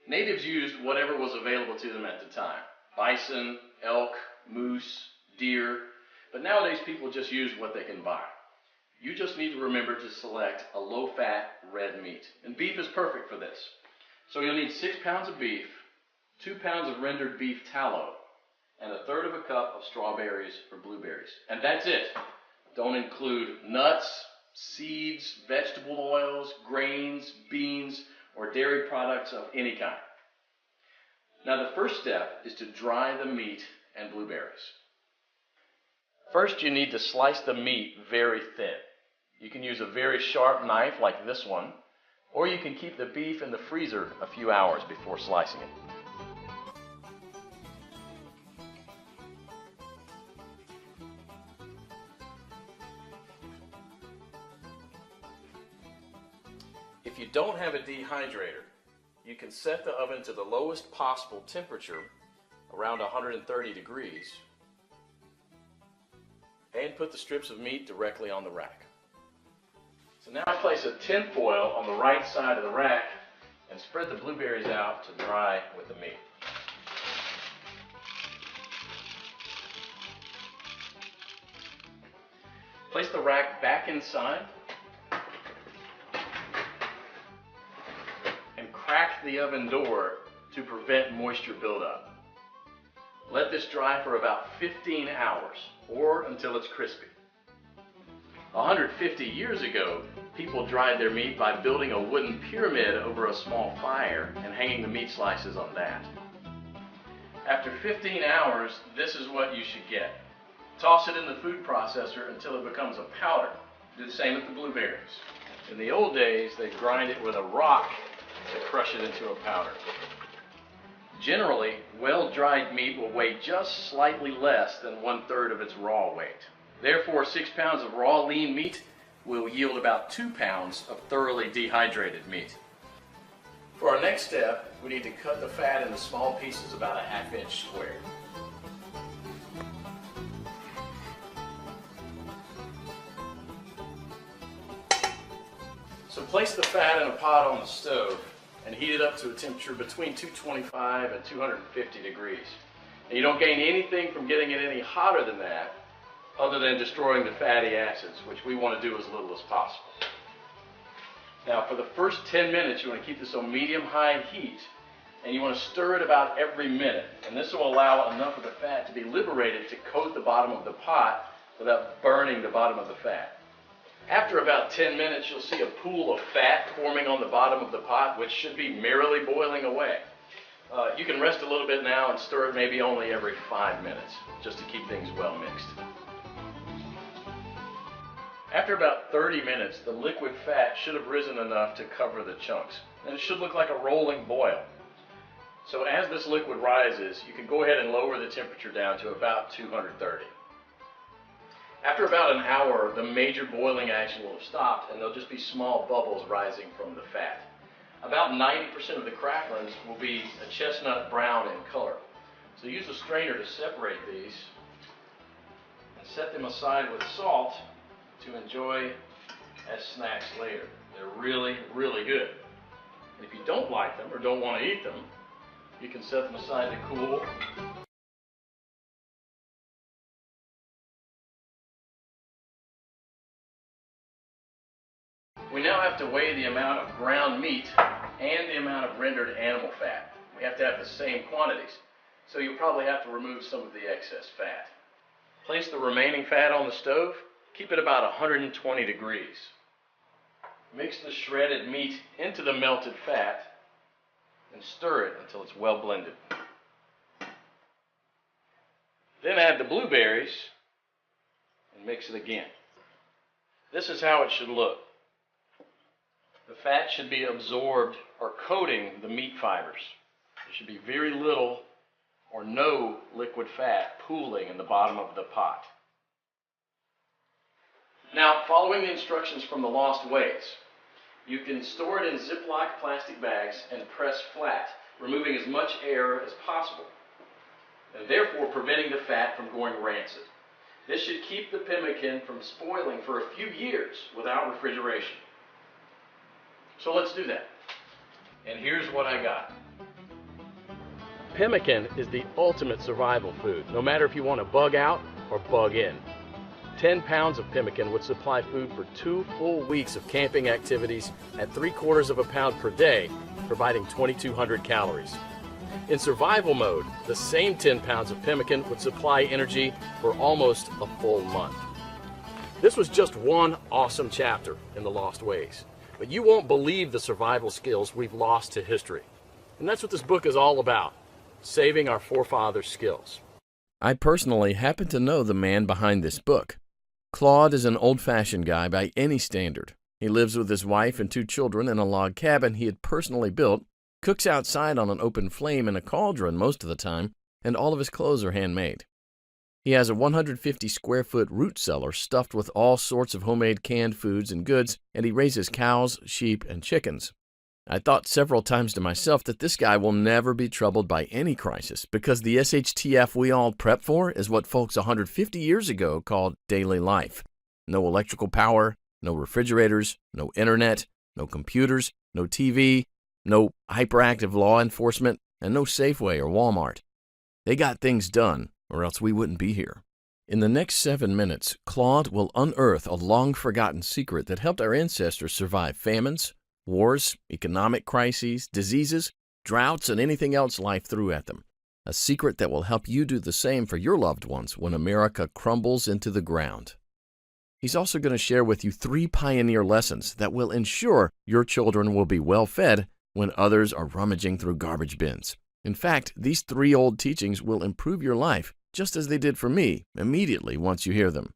Natives used whatever was available to them at the time. Bison, elk, moose, deer, but nowadays people just use what they can buy. You just need to remember to select a low-fat red meat, and beef is perfect for this. So you'll need 6 pounds of beef, 2 pounds of rendered beef tallow, and 1/3 of a cup of strawberries or blueberries. And that's it. Don't include nuts, seeds, vegetable oils, grains, beans, or dairy products of any kind. Now the first step is to dry the meat and blueberries. First you need to slice the meat very thin. You can use a very sharp knife like this one, or you can keep the beef in the freezer a few hours before slicing it. If you don't have a dehydrator, you can set the oven to the lowest possible temperature, around 130 degrees, and put the strips of meat directly on the rack. So now place a tin foil on the right side of the rack and spread the blueberries out to dry with the meat. Place the rack back inside and crack the oven door to prevent moisture buildup. Let this dry for about 15 hours or until it's crispy. 150 years ago, people dried their meat by building a wooden pyramid over a small fire and hanging the meat slices on that. After 15 hours, this is what you should get. Toss it in the food processor until it becomes a powder. Do the same with the blueberries. In the old days, they grind it with a rock to crush it into a powder. Generally, well-dried meat will weigh just slightly less than 1/3 of its raw weight. Therefore, 6 pounds of raw lean meat will yield about 2 pounds of thoroughly dehydrated meat. For our next step, we need to cut the fat into small pieces about 1/2 inch square. So place the fat in a pot on the stove and heat it up to a temperature between 225 and 250 degrees. And you don't gain anything from getting it any hotter than that, other than destroying the fatty acids, which we want to do as little as possible. Now for the first 10 minutes you want to keep this on medium-high heat, and you want to stir it about every minute, and this will allow enough of the fat to be liberated to coat the bottom of the pot without burning the bottom of the fat. After about 10 minutes you'll see a pool of fat forming on the bottom of the pot, which should be merrily boiling away. You can rest a little bit now and stir it maybe only every 5 minutes, just to keep things well mixed. After about 30 minutes, the liquid fat should have risen enough to cover the chunks, and it should look like a rolling boil. So as this liquid rises, you can go ahead and lower the temperature down to about 230. After about an hour, the major boiling action will have stopped, and there'll just be small bubbles rising from the fat. About 90% of the cracklings will be a chestnut brown in color. So use a strainer to separate these and set them aside with salt to enjoy as snacks later. They're really, really good. And if you don't like them or don't want to eat them, you can set them aside to cool. We now have to weigh the amount of ground meat and the amount of rendered animal fat. We have to have the same quantities, so you'll probably have to remove some of the excess fat. Place the remaining fat on the stove. Keep it about 120 degrees. Mix the shredded meat into the melted fat and stir it until it's well blended. Then add the blueberries and mix it again. This is how it should look. The fat should be absorbed or coating the meat fibers. There should be very little or no liquid fat pooling in the bottom of the pot. Now, following the instructions from the Lost Ways, you can store it in Ziploc plastic bags and press flat, removing as much air as possible, and therefore preventing the fat from going rancid. This should keep the pemmican from spoiling for a few years without refrigeration. So let's do that. And here's what I got. Pemmican is the ultimate survival food, no matter if you want to bug out or bug in. 10 pounds of pemmican would supply food for 2 full weeks of camping activities at 3/4 of a pound per day, providing 2,200 calories. In survival mode, the same 10 pounds of pemmican would supply energy for almost a full month. This was just one awesome chapter in the Lost Ways, but you won't believe the survival skills we've lost to history. And that's what this book is all about, saving our forefathers' skills. I personally happen to know the man behind this book. Claude is an old-fashioned guy by any standard. He lives with his wife and 2 children in a log cabin he had personally built, cooks outside on an open flame in a cauldron most of the time, and all of his clothes are handmade. He has a 150-square-foot root cellar stuffed with all sorts of homemade canned foods and goods, and he raises cows, sheep, and chickens. I thought several times to myself that this guy will never be troubled by any crisis because the SHTF we all prep for is what folks 150 years ago called daily life. No electrical power, no refrigerators, no internet, no computers, no TV, no hyperactive law enforcement, and no Safeway or Walmart. They got things done, or else we wouldn't be here. In the next 7 minutes, Claude will unearth a long-forgotten secret that helped our ancestors survive famines, wars, economic crises, diseases, droughts, and anything else life threw at them. A secret that will help you do the same for your loved ones when America crumbles into the ground. He's also going to share with you 3 pioneer lessons that will ensure your children will be well fed when others are rummaging through garbage bins. In fact, these 3 old teachings will improve your life just as they did for me immediately once you hear them.